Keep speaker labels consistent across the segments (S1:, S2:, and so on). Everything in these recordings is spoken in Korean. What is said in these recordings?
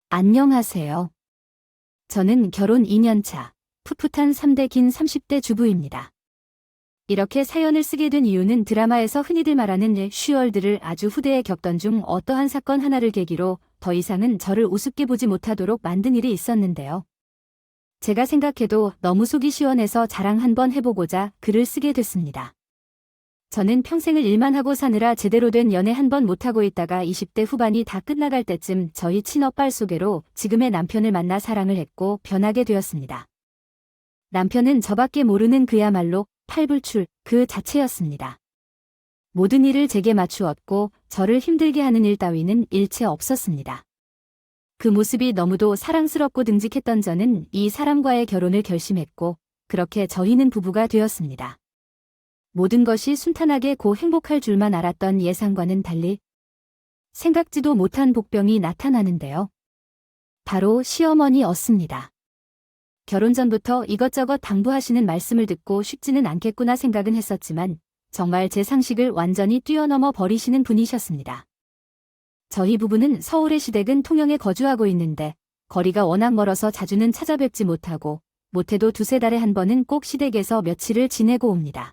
S1: 안녕하세요. 저는 결혼 2년 차, 풋풋한 3대 긴 30대 주부입니다. 이렇게 사연을 쓰게 된 이유는 드라마에서 흔히들 말하는 쉬월들을 아주 후대에 겪던 중 어떠한 사건 하나를 계기로 더 이상은 저를 우습게 보지 못하도록 만든 일이 있었는데요. 제가 생각해도 너무 속이 시원해서 자랑 한번 해보고자 글을 쓰게 됐습니다. 저는 평생을 일만 하고 사느라 제대로 된 연애 한 번 못하고 있다가 20대 후반이 다 끝나갈 때쯤 저희 친오빠를 소개로 지금의 남편을 만나 사랑을 했고 변하게 되었습니다. 남편은 저밖에 모르는 그야말로 팔불출 그 자체였습니다. 모든 일을 제게 맞추었고 저를 힘들게 하는 일 따위는 일체 없었습니다. 그 모습이 너무도 사랑스럽고 듬직했던 저는 이 사람과의 결혼을 결심했고 그렇게 저희는 부부가 되었습니다. 모든 것이 순탄하게 고 행복할 줄만 알았던 예상과는 달리 생각지도 못한 복병이 나타나는데요. 바로 시어머니였습니다. 결혼 전부터 이것저것 당부하시는 말씀을 듣고 쉽지는 않겠구나 생각은 했었지만 정말 제 상식을 완전히 뛰어넘어 버리시는 분이셨습니다. 저희 부부는 서울의 시댁은 통영에 거주하고 있는데 거리가 워낙 멀어서 자주는 찾아뵙지 못하고 못해도 두세 달에 한 번은 꼭 시댁에서 며칠을 지내고 옵니다.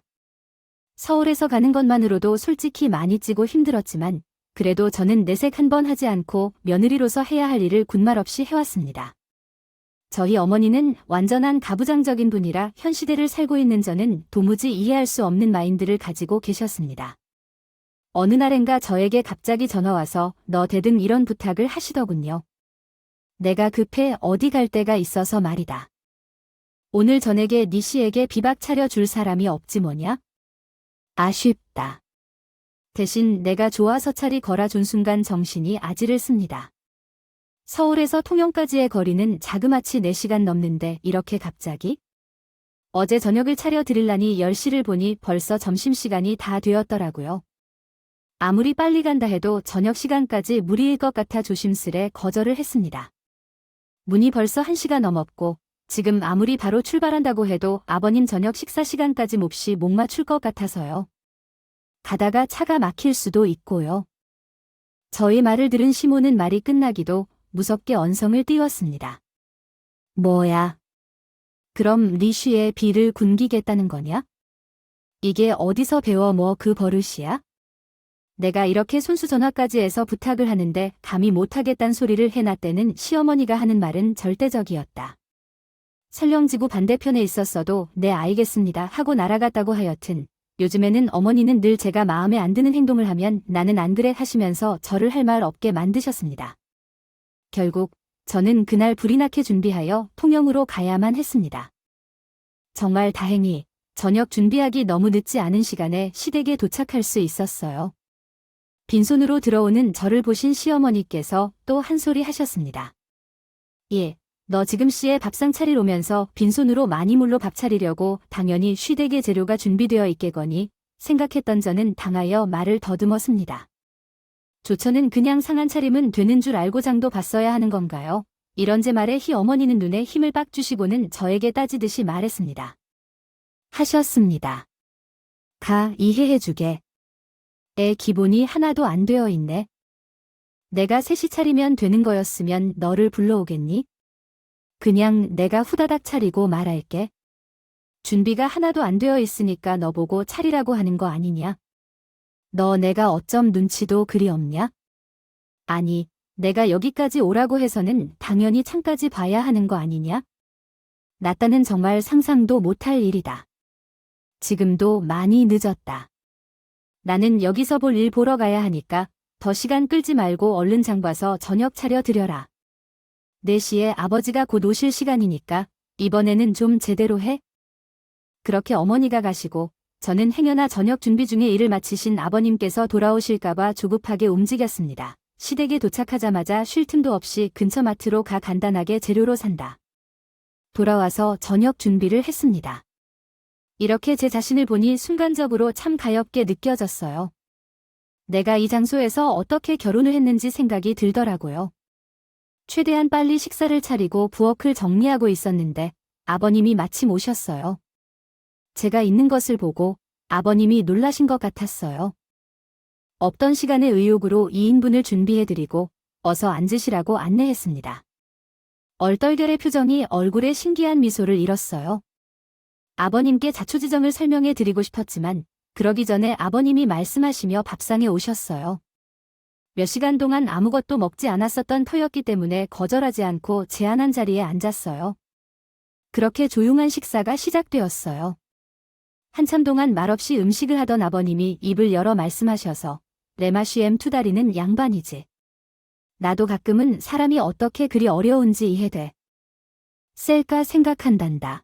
S1: 서울에서 가는 것만으로도 솔직히 많이 찌고 힘들었지만 그래도 저는 내색 한 번 하지 않고 며느리로서 해야 할 일을 군말 없이 해왔습니다. 저희 어머니는 완전한 가부장적인 분이라 현 시대를 살고 있는 저는 도무지 이해할 수 없는 마인드를 가지고 계셨습니다. 어느 날엔가 저에게 갑자기 전화와서 너 대등 이런 부탁을 하시더군요. 내가 급해 어디 갈 데가 있어서 말이다. 오늘 저녁에 네 씨에게 비박 차려줄 사람이 없지 뭐냐? 아쉽다. 대신 내가 좋아서 차리 걸어준 순간 정신이 아지를 씁니다. 서울에서 통영까지의 거리는 자그마치 4시간 넘는데 이렇게 갑자기? 어제 저녁을 차려드리려니 10시를 보니 벌써 점심시간이 다 되었더라고요. 아무리 빨리 간다 해도 저녁 시간까지 무리일 것 같아 조심스레 거절을 했습니다. 문이 벌써 1시가 넘었고 지금 아무리 바로 출발한다고 해도 아버님 저녁 식사 시간까지 몹시 못 맞출 것 같아서요. 가다가 차가 막힐 수도 있고요. 저의 말을 들은 시모는 말이 끝나기도 무섭게 언성을 띄웠습니다. 뭐야? 그럼 리쉬의 비를 굶기겠다는 거냐? 이게 어디서 배워 뭐 그 버릇이야? 내가 이렇게 손수 전화까지 해서 부탁을 하는데 감히 못하겠단 소리를 해놨대는 시어머니가 하는 말은 절대적이었다. 설령지구 반대편에 있었어도 네 알겠습니다 하고 날아갔다고 하여튼 요즘에는 어머니는 늘 제가 마음에 안 드는 행동을 하면 나는 안 그래 하시면서 저를 할 말 없게 만드셨습니다. 결국 저는 그날 불이 나게 준비하여 통영으로 가야만 했습니다. 정말 다행히 저녁 준비하기 너무 늦지 않은 시간에 시댁에 도착할 수 있었어요. 빈손으로 들어오는 저를 보신 시어머니께서 또 한 소리 하셨습니다. 예. 너 지금 씨의 밥상 차리러 오면서 빈손으로 많이 물로 밥 차리려고 당연히 쉬되게 재료가 준비되어 있겠거니 생각했던 저는 당하여 말을 더듬었습니다. 조처는 그냥 상한 차림은 되는 줄 알고 장도 봤어야 하는 건가요? 이런 제 말에 희 어머니는 눈에 힘을 빡 주시고는 저에게 따지듯이 말했습니다. 하셨습니다. 가 이해해주게. 애 기본이 하나도 안 되어 있네. 내가 셋이 차리면 되는 거였으면 너를 불러오겠니? 그냥 내가 후다닥 차리고 말할게. 준비가 하나도 안 되어 있으니까 너 보고 차리라고 하는 거 아니냐? 너 내가 어쩜 눈치도 그리 없냐? 아니, 내가 여기까지 오라고 해서는 당연히 창까지 봐야 하는 거 아니냐? 나 딴은 정말 상상도 못할 일이다. 지금도 많이 늦었다. 나는 여기서 볼 일 보러 가야 하니까 더 시간 끌지 말고 얼른 장 봐서 저녁 차려 드려라. 4시에 아버지가 곧 오실 시간이니까 이번에는 좀 제대로 해. 그렇게 어머니가 가시고 저는 행여나 저녁 준비 중에 일을 마치신 아버님께서 돌아오실까봐 조급하게 움직였습니다. 시댁에 도착하자마자 쉴 틈도 없이 근처 마트로 가 간단하게 재료로 산다. 돌아와서 저녁 준비를 했습니다. 이렇게 제 자신을 보니 순간적으로 참 가엾게 느껴졌어요. 내가 이 장소에서 어떻게 결혼을 했는지 생각이 들더라고요. 최대한 빨리 식사를 차리고 부엌을 정리하고 있었는데 아버님이 마침 오셨어요. 제가 있는 것을 보고 아버님이 놀라신 것 같았어요. 없던 시간에 의욕으로 2인분을 준비해드리고 어서 앉으시라고 안내했습니다. 얼떨결에 표정이 얼굴에 신기한 미소를 잃었어요. 아버님께 자초지정을 설명해 드리고 싶었지만 그러기 전에 아버님이 말씀하시며 밥상에 오셨어요. 몇 시간 동안 아무것도 먹지 않았었던 터였기 때문에 거절하지 않고 제안한 자리에 앉았어요. 그렇게 조용한 식사가 시작되었어요. 한참 동안 말없이 음식을 하던 아버님이 입을 열어 말씀하셔서 레마시엠 투다리는 양반이지. 나도 가끔은 사람이 어떻게 그리 어려운지 이해돼. 셀까 생각한단다.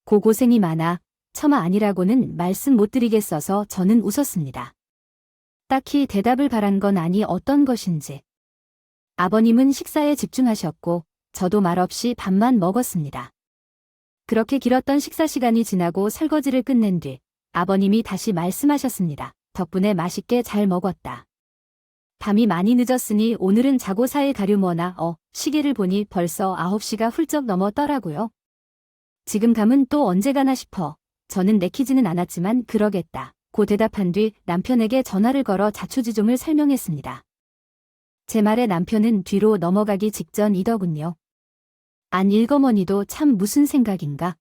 S1: 고생이 많아 처마 아니라고는 말씀 못 드리겠어서 저는 웃었습니다. 딱히 대답을 바란 건 아니 어떤 것인지. 아버님은 식사에 집중하셨고 저도 말없이 밥만 먹었습니다. 그렇게 길었던 식사 시간이 지나고 설거지를 끝낸 뒤 아버님이 다시 말씀하셨습니다. 덕분에 맛있게 잘 먹었다. 밤이 많이 늦었으니 오늘은 자고 4일 가려머나 시계를 보니 벌써 9시가 훌쩍 넘었더라고요. 지금 가면 또 언제 가나 싶어. 저는 내키지는 않았지만 그러겠다. 고 대답한 뒤 남편에게 전화를 걸어 자초지종을 설명했습니다. 제 말에 남편은 뒤로 넘어가기 직전이더군요. 안 읽어머니도 참 무슨 생각인가.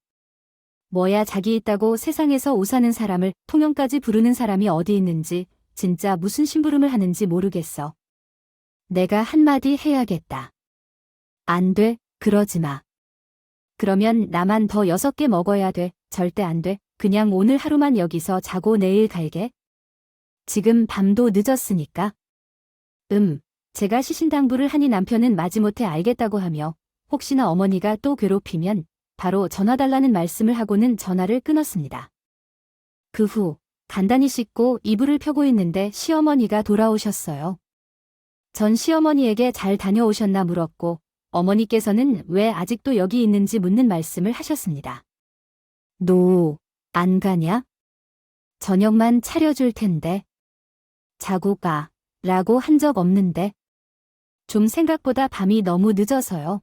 S1: 뭐야 자기 있다고 세상에서 오사는 사람을 통영까지 부르는 사람이 어디 있는지 진짜 무슨 심부름을 하는지 모르겠어. 내가 한마디 해야겠다. 안 돼, 그러지 마. 그러면 나만 더 6개 먹어야 돼. 절대 안 돼. 그냥 오늘 하루만 여기서 자고 내일 갈게. 지금 밤도 늦었으니까. 제가 시신당부를 하니 남편은 마지못해 알겠다고 하며 혹시나 어머니가 또 괴롭히면 바로 전화 달라는 말씀을 하고는 전화를 끊었습니다. 그 후 간단히 씻고 이불을 펴고 있는데 시어머니가 돌아오셨어요. 전 시어머니에게 잘 다녀오셨나 물었고 어머니께서는 왜 아직도 여기 있는지 묻는 말씀을 하셨습니다. 너 안 가냐? 저녁만 차려줄 텐데. 자고 가. 라고 한 적 없는데. 좀 생각보다 밤이 너무 늦어서요.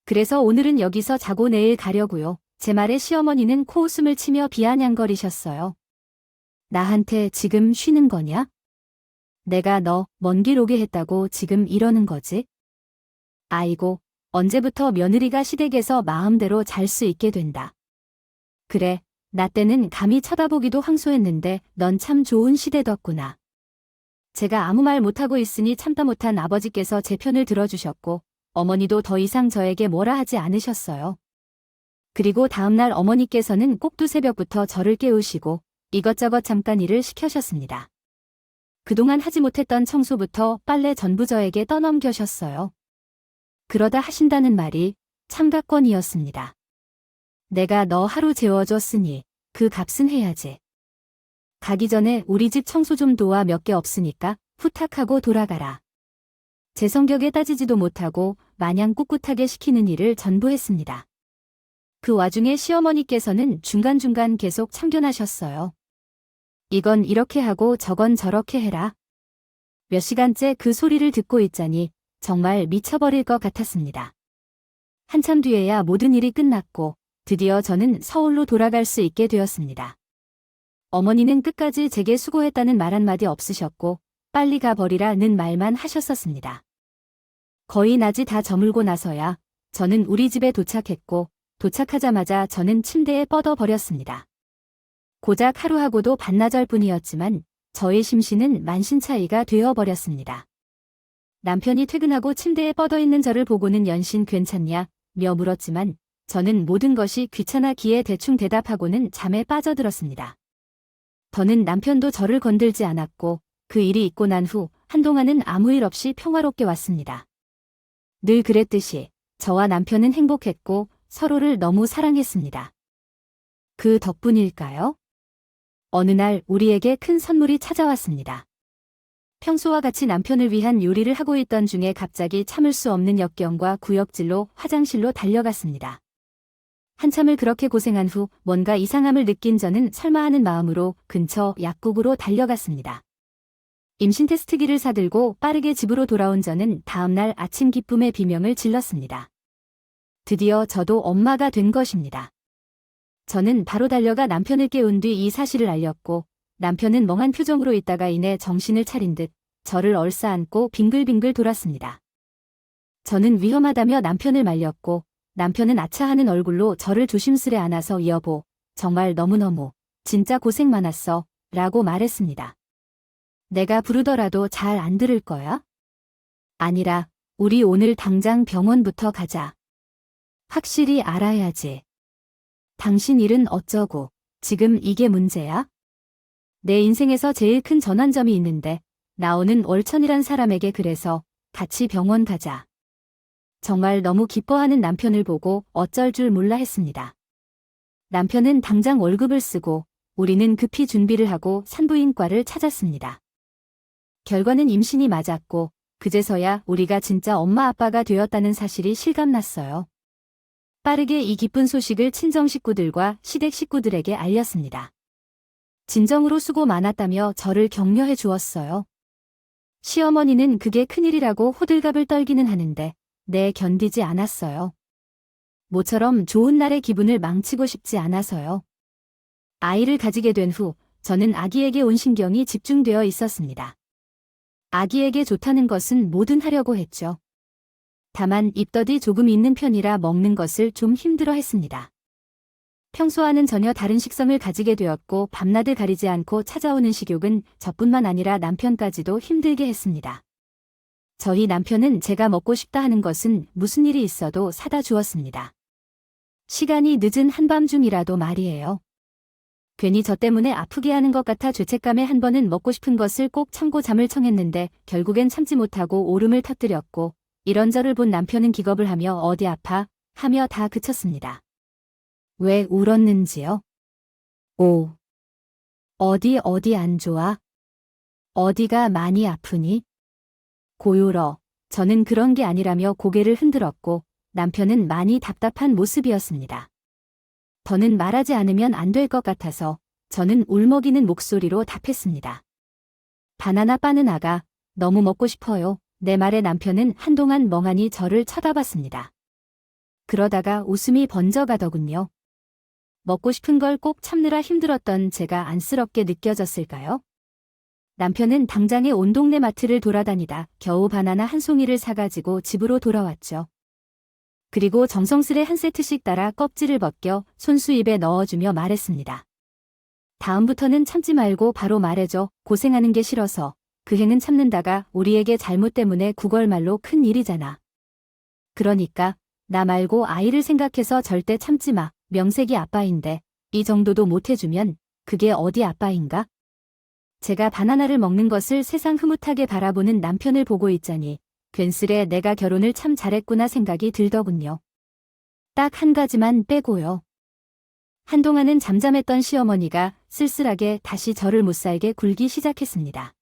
S1: 그래서 오늘은 여기서 자고 내일 가려고요. 제 말에 시어머니는 코웃음을 치며 비아냥거리셨어요. 나한테 지금 쉬는 거냐? 내가 너 먼 길 오게 했다고 지금 이러는 거지? 아이고, 언제부터 며느리가 시댁에서 마음대로 잘 수 있게 된다. 그래, 나 때는 감히 쳐다보기도 황소했는데 넌 참 좋은 시대뒀구나. 제가 아무 말 못하고 있으니 참다 못한 아버지께서 제 편을 들어주셨고 어머니도 더 이상 저에게 뭐라 하지 않으셨어요. 그리고 다음날 어머니께서는 꼭두 새벽부터 저를 깨우시고 이것저것 잠깐 일을 시켜셨습니다. 그동안 하지 못했던 청소부터 빨래 전부 저에게 떠넘겨셨어요. 그러다 하신다는 말이 참가권이었습니다. 내가 너 하루 재워줬으니 그 값은 해야지. 가기 전에 우리 집 청소 좀 도와 몇 개 없으니까 후탁하고 돌아가라. 제 성격에 따지지도 못하고 마냥 꿋꿋하게 시키는 일을 전부 했습니다. 그 와중에 시어머니께서는 중간중간 계속 참견하셨어요. 이건 이렇게 하고 저건 저렇게 해라. 몇 시간째 그 소리를 듣고 있자니 정말 미쳐버릴 것 같았습니다. 한참 뒤에야 모든 일이 끝났고 드디어 저는 서울로 돌아갈 수 있게 되었습니다. 어머니는 끝까지 제게 수고했다는 말 한마디 없으셨고 빨리 가버리라는 말만 하셨었습니다. 거의 낮이 다 저물고 나서야 저는 우리 집에 도착했고 도착하자마자 저는 침대에 뻗어버렸습니다. 고작 하루하고도 반나절 뿐이었지만 저의 심신은 만신차이가 되어버렸습니다. 남편이 퇴근하고 침대에 뻗어있는 저를 보고는 연신 괜찮냐 며 물었지만 저는 모든 것이 귀찮아기에 대충 대답하고는 잠에 빠져들었습니다. 더는 남편도 저를 건들지 않았고 그 일이 있고 난 후 한동안은 아무 일 없이 평화롭게 왔습니다. 늘 그랬듯이 저와 남편은 행복했고 서로를 너무 사랑했습니다. 그 덕분일까요? 어느 날 우리에게 큰 선물이 찾아왔습니다. 평소와 같이 남편을 위한 요리를 하고 있던 중에 갑자기 참을 수 없는 역경과 구역질로 화장실로 달려갔습니다. 한참을 그렇게 고생한 후 뭔가 이상함을 느낀 저는 설마 하는 마음으로 근처 약국으로 달려갔습니다. 임신 테스트기를 사들고 빠르게 집으로 돌아온 저는 다음날 아침 기쁨의 비명을 질렀습니다. 드디어 저도 엄마가 된 것입니다. 저는 바로 달려가 남편을 깨운 뒤 이 사실을 알렸고 남편은 멍한 표정으로 있다가 이내 정신을 차린 듯 저를 얼싸안고 빙글빙글 돌았습니다. 저는 위험하다며 남편을 말렸고 남편은 아차하는 얼굴로 저를 조심스레 안아서 여보, 정말 너무너무 진짜 고생 많았어 라고 말했습니다. 내가 부르더라도 잘 안 들을 거야? 아니라 우리 오늘 당장 병원부터 가자. 확실히 알아야지. 당신 일은 어쩌고 지금 이게 문제야? 내 인생에서 제일 큰 전환점이 있는데 나오는 월천이란 사람에게 그래서 같이 병원 가자. 정말 너무 기뻐하는 남편을 보고 어쩔 줄 몰라 했습니다. 남편은 당장 월급을 쓰고 우리는 급히 준비를 하고 산부인과를 찾았습니다. 결과는 임신이 맞았고 그제서야 우리가 진짜 엄마 아빠가 되었다는 사실이 실감났어요. 빠르게 이 기쁜 소식을 친정 식구들과 시댁 식구들에게 알렸습니다. 진정으로 수고 많았다며 저를 격려해 주었어요. 시어머니는 그게 큰일이라고 호들갑을 떨기는 하는데 견디지 않았어요. 모처럼 좋은 날의 기분을 망치고 싶지 않아서요. 아이를 가지게 된 후 저는 아기에게 온 신경이 집중되어 있었습니다. 아기에게 좋다는 것은 뭐든 하려고 했죠. 다만 입덧이 조금 있는 편이라 먹는 것을 좀 힘들어 했습니다. 평소와는 전혀 다른 식성을 가지게 되었고 밤낮을 가리지 않고 찾아오는 식욕은 저뿐만 아니라 남편까지도 힘들게 했습니다. 저희 남편은 제가 먹고 싶다 하는 것은 무슨 일이 있어도 사다 주었습니다. 시간이 늦은 한밤중이라도 말이에요. 괜히 저 때문에 아프게 하는 것 같아 죄책감에 한 번은 먹고 싶은 것을 꼭 참고 잠을 청했는데 결국엔 참지 못하고 오름을 터뜨렸고 이런저를 본 남편은 기겁을 하며 어디 아파? 하며 다 그쳤습니다. 왜 울었는지요? 오. 어디 안 좋아? 어디가 많이 아프니? 고요러. 저는 그런 게 아니라며 고개를 흔들었고 남편은 많이 답답한 모습이었습니다. 더는 말하지 않으면 안 될 것 같아서 저는 울먹이는 목소리로 답했습니다. 바나나 빠는 아가, 너무 먹고 싶어요. 내 말에 남편은 한동안 멍하니 저를 쳐다봤습니다. 그러다가 웃음이 번져가더군요. 먹고 싶은 걸 꼭 참느라 힘들었던 제가 안쓰럽게 느껴졌을까요? 남편은 당장에 온 동네 마트를 돌아다니다 겨우 바나나 한 송이를 사가지고 집으로 돌아왔죠. 그리고 정성스레 한 세트씩 따라 껍질을 벗겨 손수 입에 넣어주며 말했습니다. 다음부터는 참지 말고 바로 말해줘. 고생하는 게 싫어서. 그 행은 참는다가 우리에게 잘못 때문에 구걸말로 큰 일이잖아. 그러니까 나 말고 아이를 생각해서 절대 참지 마. 명색이 아빠인데 이 정도도 못해주면 그게 어디 아빠인가? 제가 바나나를 먹는 것을 세상 흐뭇하게 바라보는 남편을 보고 있자니 괜스레 내가 결혼을 참 잘했구나 생각이 들더군요. 딱 한 가지만 빼고요. 한동안은 잠잠했던 시어머니가 쓸쓸하게 다시 저를 못살게 굴기 시작했습니다.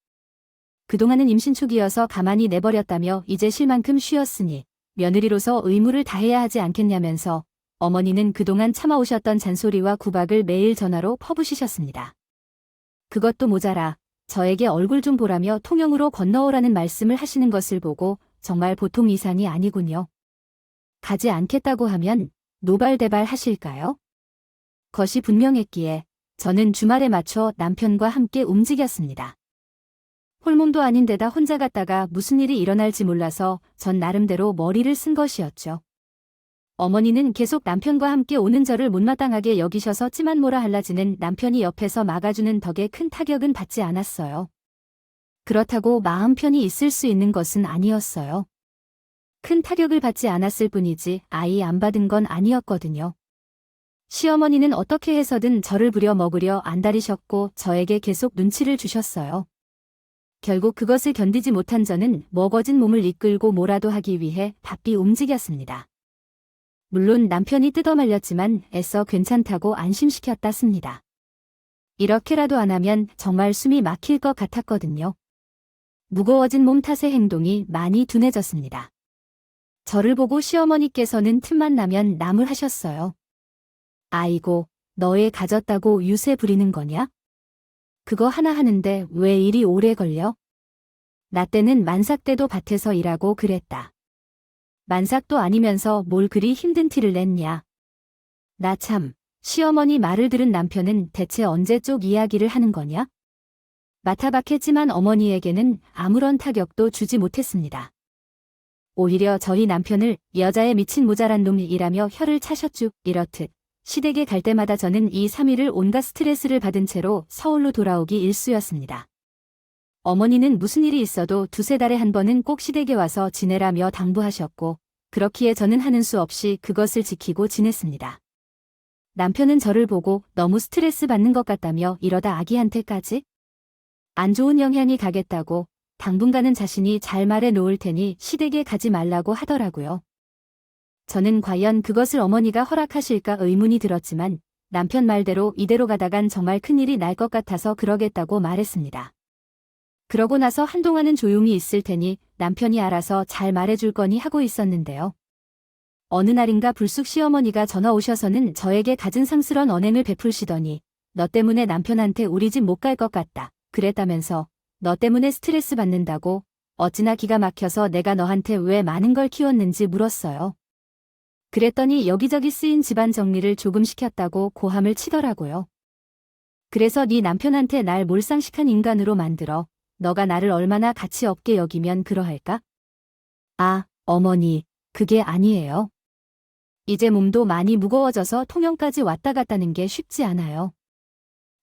S1: 그동안은 임신 초기여서 가만히 내버렸다며 이제 쉴 만큼 쉬었으니 며느리로서 의무를 다해야 하지 않겠냐면서 어머니는 그동안 참아오셨던 잔소리와 구박을 매일 전화로 퍼부으셨습니다. 그것도 모자라 저에게 얼굴 좀 보라며 통영으로 건너오라는 말씀을 하시는 것을 보고 정말 보통 이상이 아니군요. 가지 않겠다고 하면 노발대발 하실까요? 것이 분명했기에 저는 주말에 맞춰 남편과 함께 움직였습니다. 홀몸도 아닌데다 혼자 갔다가 무슨 일이 일어날지 몰라서 전 나름대로 머리를 쓴 것이었죠. 어머니는 계속 남편과 함께 오는 저를 못마땅하게 여기셔서 찌만 모라 할라지는 남편이 옆에서 막아주는 덕에 큰 타격은 받지 않았어요. 그렇다고 마음 편히 있을 수 있는 것은 아니었어요. 큰 타격을 받지 않았을 뿐이지 아이 안 받은 건 아니었거든요. 시어머니는 어떻게 해서든 저를 부려먹으려 안달이셨고 저에게 계속 눈치를 주셨어요. 결국 그것을 견디지 못한 저는 먹어진 몸을 이끌고 뭐라도 하기 위해 바삐 움직였습니다. 물론 남편이 뜯어말렸지만 애써 괜찮다고 안심시켰다습니다. 이렇게라도 안 하면 정말 숨이 막힐 것 같았거든요. 무거워진 몸 탓에 행동이 많이 둔해졌습니다. 저를 보고 시어머니께서는 틈만 나면 나무하셨어요. 아이고, 너애 가졌다고 유세 부리는 거냐? 그거 하나 하는데 왜 이리 오래 걸려? 나 때는 만삭 때도 밭에서 일하고 그랬다. 만삭도 아니면서 뭘 그리 힘든 티를 냈냐. 나 참, 시어머니 말을 들은 남편은 대체 언제 쪽 이야기를 하는 거냐? 마타박했지만 어머니에게는 아무런 타격도 주지 못했습니다. 오히려 저희 남편을 여자에 미친 모자란 놈이라며 혀를 차셨죠. 이렇듯 시댁에 갈 때마다 저는 2, 3일을 온갖 스트레스를 받은 채로 서울로 돌아오기 일쑤였습니다. 어머니는 무슨 일이 있어도 2~3달에 한 번은 꼭 시댁에 와서 지내라며 당부하셨고 그렇기에 저는 하는 수 없이 그것을 지키고 지냈습니다. 남편은 저를 보고 너무 스트레스 받는 것 같다며 이러다 아기한테까지 안 좋은 영향이 가겠다고 당분간은 자신이 잘 말해 놓을 테니 시댁에 가지 말라고 하더라고요. 저는 과연 그것을 어머니가 허락하실까 의문이 들었지만 남편 말대로 이대로 가다간 정말 큰일이 날 것 같아서 그러겠다고 말했습니다. 그러고 나서 한동안은 조용히 있을 테니 남편이 알아서 잘 말해줄 거니 하고 있었는데요. 어느 날인가 불쑥 시어머니가 전화 오셔서는 저에게 갖은 상스런 언행을 베풀시더니 너 때문에 남편한테 우리 집 못 갈 것 같다. 그랬다면서 너 때문에 스트레스 받는다고 어찌나 기가 막혀서 내가 너한테 왜 많은 걸 키웠는지 물었어요. 그랬더니 여기저기 쓰인 집안 정리를 조금 시켰다고 고함을 치더라고요. 그래서 네 남편한테 날 몰상식한 인간으로 만들어 너가 나를 얼마나 가치 없게 여기면 그러할까? 아, 어머니, 그게 아니에요. 이제 몸도 많이 무거워져서 통영까지 왔다 갔다는 게 쉽지 않아요.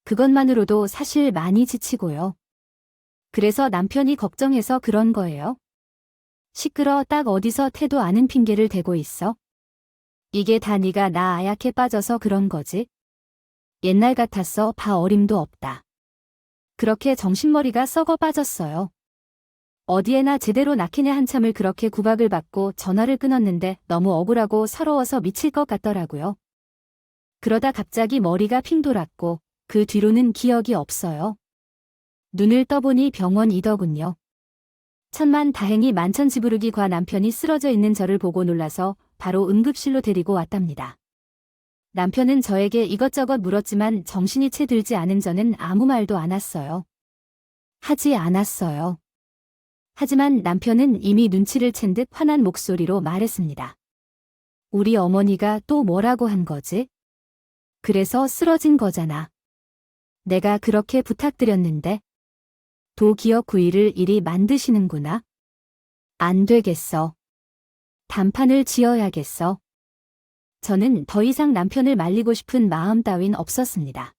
S1: 그것만으로도 사실 많이 지치고요. 그래서 남편이 걱정해서 그런 거예요. 시끄러 딱 어디서 태도 아는 핑계를 대고 있어. 이게 다 네가 나 아약해 빠져서 그런 거지. 옛날 같았어 봐 어림도 없다. 그렇게 정신머리가 썩어 빠졌어요. 어디에나 제대로 낳기네 한참을 그렇게 구박을 받고 전화를 끊었는데 너무 억울하고 서러워서 미칠 것 같더라고요. 그러다 갑자기 머리가 핑 돌았고 그 뒤로는 기억이 없어요. 눈을 떠보니 병원이더군요. 천만다행히 만천지부르기 과 남편이 쓰러져 있는 저를 보고 놀라서 바로 응급실로 데리고 왔답니다. 남편은 저에게 이것저것 물었지만 정신이 채 들지 않은 저는 아무 말도 안 했어요. 하지 않았어요. 하지만 남편은 이미 눈치를 챈 듯 화난 목소리로 말했습니다. 우리 어머니가 또 뭐라고 한 거지? 그래서 쓰러진 거잖아. 내가 그렇게 부탁드렸는데. 도기역 구이를 이리 만드시는구나. 안 되겠어. 단판을 지어야겠어. 저는 더 이상 남편을 말리고 싶은 마음 따윈 없었습니다.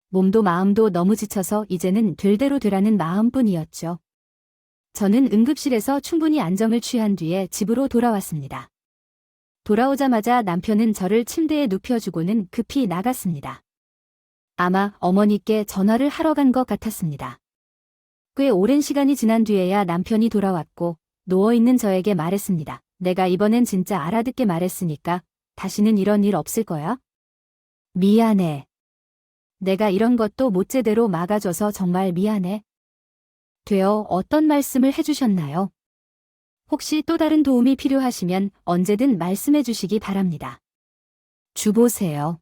S1: 몸도 마음도 너무 지쳐서 이제는 될 대로 되라는 마음뿐이었죠. 저는 응급실에서 충분히 안정을 취한 뒤에 집으로 돌아왔습니다. 돌아오자마자 남편은 저를 침대에 눕혀주고는 급히 나갔습니다. 아마 어머니께 전화를 하러 간 것 같았습니다. 꽤 오랜 시간이 지난 뒤에야 남편이 돌아왔고 누워있는 저에게 말했습니다. 내가 이번엔 진짜 알아듣게 말했으니까 다시는 이런 일 없을 거야? 미안해. 내가 이런 것도 못 제대로 막아줘서 정말 미안해. 되어 어떤 말씀을 해주셨나요? 혹시 또 다른 도움이 필요하시면 언제든 말씀해 주시기 바랍니다. 주보세요.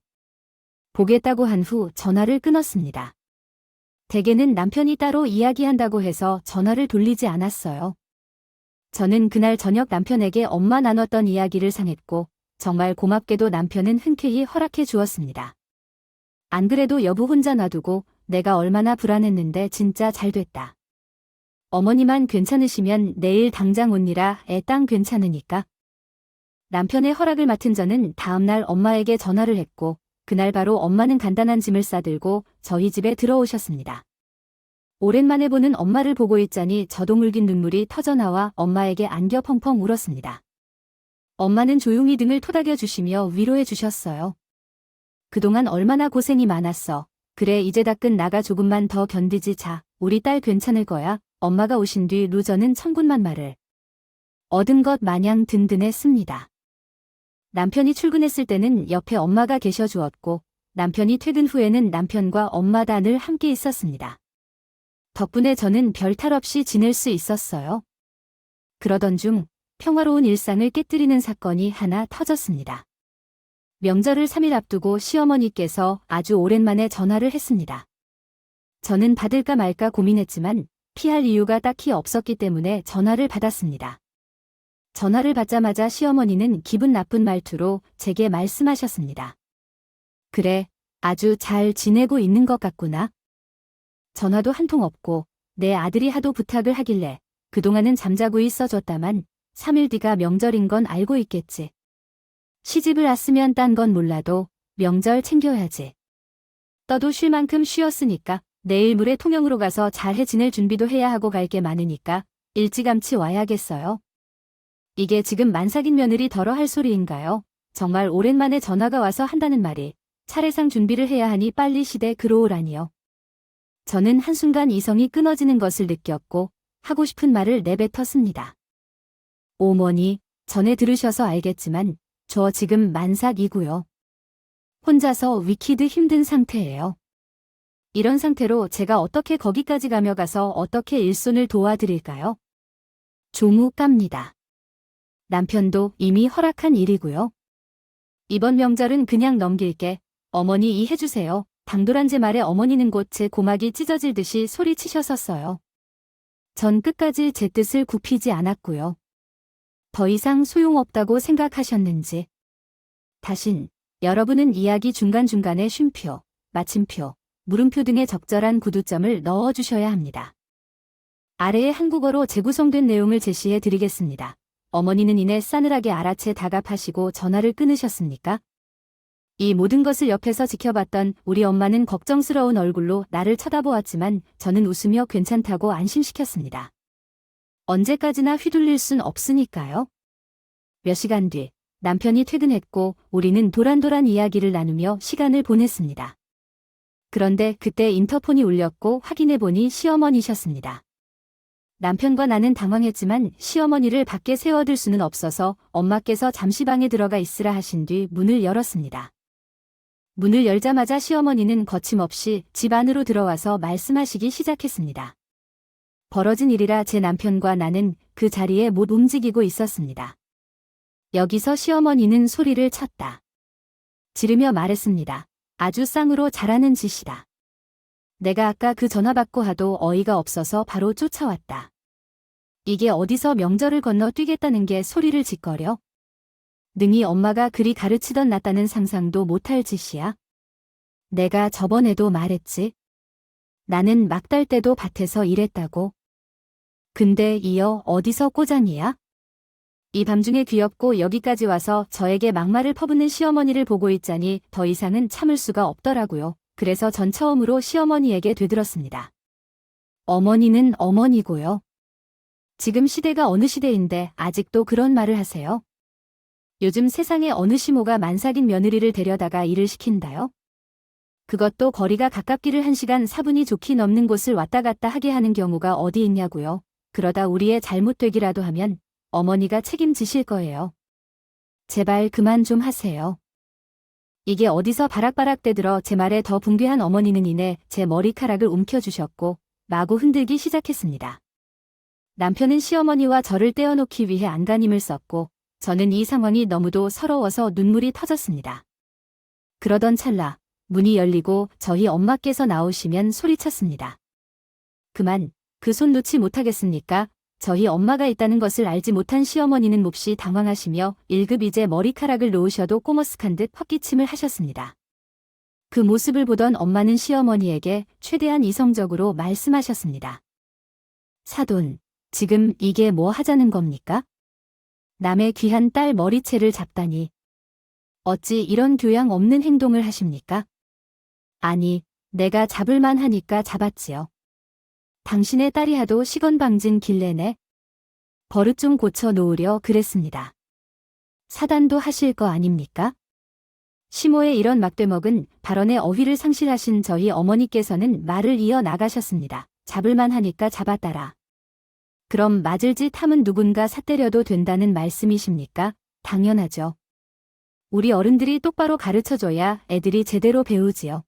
S1: 보겠다고 한 후 전화를 끊었습니다. 대개는 남편이 따로 이야기한다고 해서 전화를 돌리지 않았어요. 저는 그날 저녁 남편에게 엄마 나눴던 이야기를 상했고 정말 고맙게도 남편은 흔쾌히 허락해 주었습니다. 안 그래도 여보 혼자 놔두고 내가 얼마나 불안했는데 진짜 잘 됐다. 어머니만 괜찮으시면 내일 당장 옵니다. 애땅 괜찮으니까. 남편의 허락을 맡은 저는 다음날 엄마에게 전화를 했고 그날 바로 엄마는 간단한 짐을 싸들고 저희 집에 들어오셨습니다. 오랜만에 보는 엄마를 보고 있자니 저도 물긴 눈물이 터져나와 엄마에게 안겨 펑펑 울었습니다. 엄마는 조용히 등을 토닥여 주시며 위로해 주셨어요. 그동안 얼마나 고생이 많았어. 그래 이제 다 끝 나가 조금만 더 견디지 자. 우리 딸 괜찮을 거야. 엄마가 오신 뒤 루저는 천군만 말을 얻은 것 마냥 든든했습니다. 남편이 출근했을 때는 옆에 엄마가 계셔 주었고 남편이 퇴근 후에는 남편과 엄마다 늘 함께 있었습니다. 덕분에 저는 별 탈 없이 지낼 수 있었어요. 그러던 중 평화로운 일상을 깨뜨리는 사건이 하나 터졌습니다. 명절을 3일 앞두고 시어머니께서 아주 오랜만에 전화를 했습니다. 저는 받을까 말까 고민했지만 피할 이유가 딱히 없었기 때문에 전화를 받았습니다. 전화를 받자마자 시어머니는 기분 나쁜 말투로 제게 말씀하셨습니다. 그래, 아주 잘 지내고 있는 것 같구나. 전화도 한 통 없고 내 아들이 하도 부탁을 하길래 그동안은 잠자고 있어줬다만 3일 뒤가 명절인 건 알고 있겠지. 시집을 왔으면 딴 건 몰라도 명절 챙겨야지. 떠도 쉴 만큼 쉬었으니까 내일 물에 통영으로 가서 잘 지낼 준비도 해야 하고 갈 게 많으니까 일찌감치 와야겠어요. 이게 지금 만삭인 며느리 덜어 할 소리인가요? 정말 오랜만에 전화가 와서 한다는 말이 차례상 준비를 해야 하니 빨리 시대 들어오라니요. 저는 한순간 이성이 끊어지는 것을 느꼈고 하고 싶은 말을 내뱉었습니다. 어머니, 전에 들으셔서 알겠지만 저 지금 만삭이고요. 혼자서 위키드 힘든 상태예요. 이런 상태로 제가 어떻게 거기까지 가며 가서 어떻게 일손을 도와드릴까요? 조무 깝니다. 남편도 이미 허락한 일이고요. 이번 명절은 그냥 넘길게. 어머니 이해주세요. 당돌한 제 말에 어머니는 곧 제 고막이 찢어질 듯이 소리치셨었어요. 전 끝까지 제 뜻을 굽히지 않았고요. 더 이상 소용없다고 생각하셨는지. 다신 여러분은 이야기 중간중간에 쉼표, 마침표, 물음표 등의 적절한 구두점을 넣어주셔야 합니다. 아래에 한국어로 재구성된 내용을 제시해 드리겠습니다. 어머니는 이내 싸늘하게 알아채 답답하시고 전화를 끊으셨습니까? 이 모든 것을 옆에서 지켜봤던 우리 엄마는 걱정스러운 얼굴로 나를 쳐다보았지만 저는 웃으며 괜찮다고 안심시켰습니다. 언제까지나 휘둘릴 순 없으니까요. 몇 시간 뒤 남편이 퇴근했고 우리는 도란도란 이야기를 나누며 시간을 보냈습니다. 그런데 그때 인터폰이 울렸고 확인해보니 시어머니셨습니다. 남편과 나는 당황했지만 시어머니를 밖에 세워둘 수는 없어서 엄마께서 잠시 방에 들어가 있으라 하신 뒤 문을 열었습니다. 문을 열자마자 시어머니는 거침없이 집 안으로 들어와서 말씀하시기 시작했습니다. 벌어진 일이라 제 남편과 나는 그 자리에 못 움직이고 있었습니다. 여기서 시어머니는 소리를 쳤다. 지르며 말했습니다. 아주 쌍으로 잘하는 짓이다. 내가 아까 그 전화 받고 하도 어이가 없어서 바로 쫓아왔다. 이게 어디서 명절을 건너 뛰겠다는 게 소리를 짓거려? 능히 엄마가 그리 가르치던 낫다는 상상도 못할 짓이야. 내가 저번에도 말했지. 나는 막달 때도 밭에서 일했다고. 근데 이어 어디서 꼬장이야? 이 밤중에 귀엽고 여기까지 와서 저에게 막말을 퍼붓는 시어머니를 보고 있자니 더 이상은 참을 수가 없더라고요. 그래서 전 처음으로 시어머니에게 되들었습니다. 어머니는 어머니고요. 지금 시대가 어느 시대인데 아직도 그런 말을 하세요? 요즘 세상에 어느 시모가 만삭인 며느리를 데려다가 일을 시킨다요? 그것도 거리가 가깝기를 1시간 4분이 좋게 넘는 곳을 왔다 갔다 하게 하는 경우가 어디 있냐고요. 그러다 우리의 잘못되기라도 하면 어머니가 책임지실 거예요. 제발 그만 좀 하세요. 이게 어디서 바락바락 대들어 제 말에 더 붕괴한 어머니는 이내 제 머리카락을 움켜주셨고 마구 흔들기 시작했습니다. 남편은 시어머니와 저를 떼어놓기 위해 안간힘을 썼고 저는 이 상황이 너무도 서러워서 눈물이 터졌습니다. 그러던 찰나 문이 열리고 저희 엄마께서 나오시면 소리쳤습니다. 그만 그 손 놓지 못하겠습니까? 저희 엄마가 있다는 것을 알지 못한 시어머니는 몹시 당황하시며 1급 이제 머리카락을 놓으셔도 꼬머쓱한 듯 헛기침을 하셨습니다. 그 모습을 보던 엄마는 시어머니에게 최대한 이성적으로 말씀하셨습니다. 사돈, 지금 이게 뭐 하자는 겁니까? 남의 귀한 딸 머리채를 잡다니. 어찌 이런 교양 없는 행동을 하십니까? 아니, 내가 잡을만 하니까 잡았지요. 당신의 딸이 하도 시건방진 길래네. 버릇 좀 고쳐 놓으려 그랬습니다. 사단도 하실 거 아닙니까? 시모의 이런 막대먹은 발언에 어휘를 상실하신 저희 어머니께서는 말을 이어 나가셨습니다. 잡을만 하니까 잡았다라. 그럼 맞을 짓 함은 누군가 삿대려도 된다는 말씀이십니까? 당연하죠. 우리 어른들이 똑바로 가르쳐줘야 애들이 제대로 배우지요.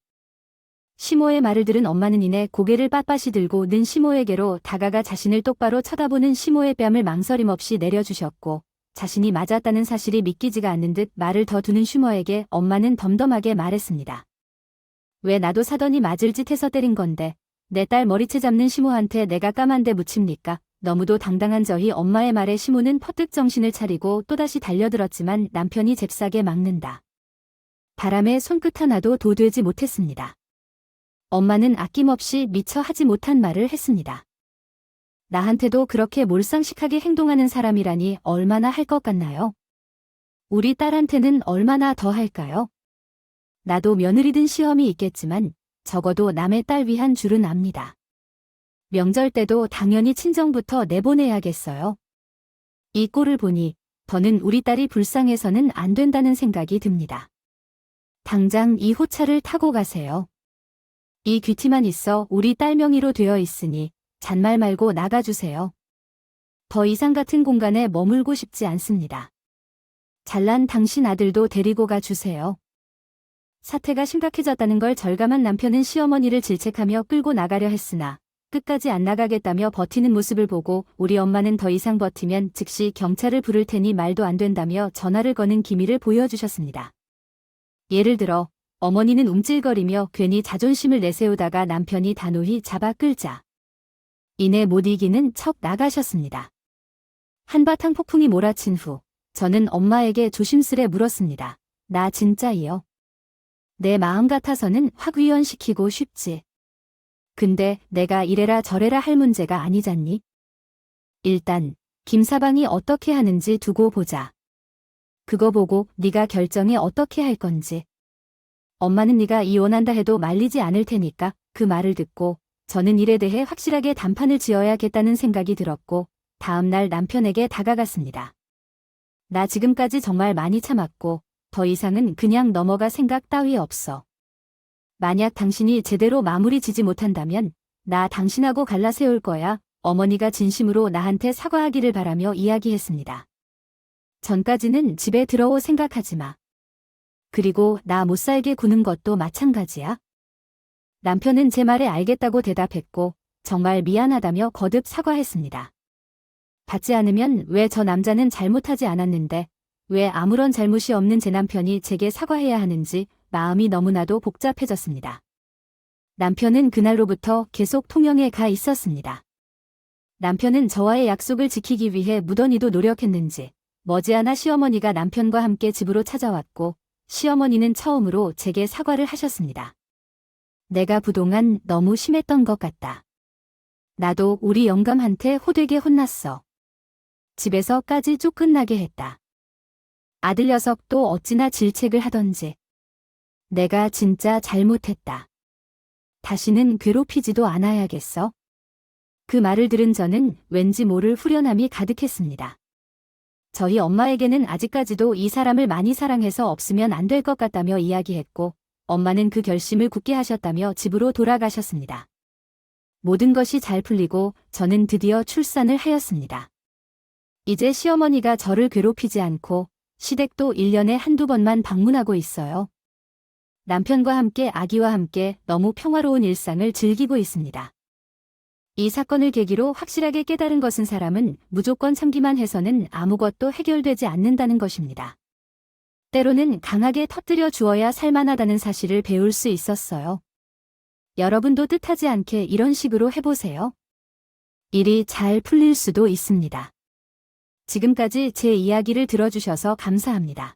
S1: 시모의 말을 들은 엄마는 이내 고개를 빳빳이 들고 는 시모에게로 다가가 자신을 똑바로 쳐다보는 시모의 뺨을 망설임 없이 내려주셨고 자신이 맞았다는 사실이 믿기지가 않는 듯 말을 더 두는 시모에게 엄마는 덤덤하게 말했습니다. 왜 나도 사더니 맞을 짓 해서 때린 건데 내 딸 머리채 잡는 시모한테 내가 까만데 묻힙니까? 너무도 당당한 저희 엄마의 말에 시모는 퍼뜩 정신을 차리고 또다시 달려들었지만 남편이 잽싸게 막는다. 바람에 손끝 하나도 도되지 못했습니다. 엄마는 아낌없이 미처 하지 못한 말을 했습니다. 나한테도 그렇게 몰상식하게 행동하는 사람이라니 얼마나 할 것 같나요? 우리 딸한테는 얼마나 더 할까요? 나도 며느리 든 시험이 있겠지만 적어도 남의 딸 위한 줄은 압니다. 명절 때도 당연히 친정부터 내보내야겠어요. 이 꼴을 보니 더는 우리 딸이 불쌍해서는 안 된다는 생각이 듭니다. 당장 이 호차를 타고 가세요. 이 귀티만 있어 우리 딸 명의로 되어 있으니 잔말 말고 나가주세요. 더 이상 같은 공간에 머물고 싶지 않습니다. 잘난 당신 아들도 데리고 가주세요. 사태가 심각해졌다는 걸 절감한 남편은 시어머니를 질책하며 끌고 나가려 했으나 끝까지 안 나가겠다며 버티는 모습을 보고 우리 엄마는 더 이상 버티면 즉시 경찰을 부를 테니 말도 안 된다며 전화를 거는 기미를 보여주셨습니다. 예를 들어 어머니는 움찔거리며 괜히 자존심을 내세우다가 남편이 단호히 잡아 끌자 이내 못 이기는 척 나가셨습니다. 한바탕 폭풍이 몰아친 후 저는 엄마에게 조심스레 물었습니다. 나 진짜이요. 내 마음 같아서는 확위원시키고 싶지. 근데 내가 이래라 저래라 할 문제가 아니잖니. 일단 김사방이 어떻게 하는지 두고 보자. 그거 보고 네가 결정해 어떻게 할 건지. 엄마는 네가 이혼한다 해도 말리지 않을 테니까. 그 말을 듣고 저는 일에 대해 확실하게 단판을 지어야겠다는 생각이 들었고 다음 날 남편에게 다가갔습니다. 나 지금까지 정말 많이 참았고 더 이상은 그냥 넘어가 생각 따위 없어. 만약 당신이 제대로 마무리 지지 못한다면 나 당신하고 갈라세울 거야. 어머니가 진심으로 나한테 사과하기를 바라며 이야기했습니다. 전까지는 집에 들어올 생각하지 마. 그리고 나 못 살게 구는 것도 마찬가지야. 남편은 제 말에 알겠다고 대답했고 정말 미안하다며 거듭 사과했습니다. 받지 않으면 왜 저 남자는 잘못하지 않았는데 왜 아무런 잘못이 없는 제 남편이 제게 사과해야 하는지 마음이 너무나도 복잡해졌습니다. 남편은 그날로부터 계속 통영에 가 있었습니다. 남편은 저와의 약속을 지키기 위해 무던히도 노력했는지 머지않아 시어머니가 남편과 함께 집으로 찾아왔고 시어머니는 처음으로 제게 사과를 하셨습니다. 내가 그동안 너무 심했던 것 같다. 나도 우리 영감한테 호되게 혼났어. 집에서까지 쫓겨나게 했다. 아들 녀석도 어찌나 질책을 하던지. 내가 진짜 잘못했다. 다시는 괴롭히지도 않아야겠어. 그 말을 들은 저는 왠지 모를 후련함이 가득했습니다. 저희 엄마에게는 아직까지도 이 사람을 많이 사랑해서 없으면 안 될 것 같다며 이야기했고 엄마는 그 결심을 굳게 하셨다며 집으로 돌아가셨습니다. 모든 것이 잘 풀리고 저는 드디어 출산을 하였습니다. 이제 시어머니가 저를 괴롭히지 않고 시댁도 1년에 한두 번만 방문하고 있어요. 남편과 함께 아기와 함께 너무 평화로운 일상을 즐기고 있습니다. 이 사건을 계기로 확실하게 깨달은 것은 사람은 무조건 참기만 해서는 아무것도 해결되지 않는다는 것입니다. 때로는 강하게 터뜨려 주어야 살만하다는 사실을 배울 수 있었어요. 여러분도 뜻하지 않게 이런 식으로 해보세요. 일이 잘 풀릴 수도 있습니다. 지금까지 제 이야기를 들어주셔서 감사합니다.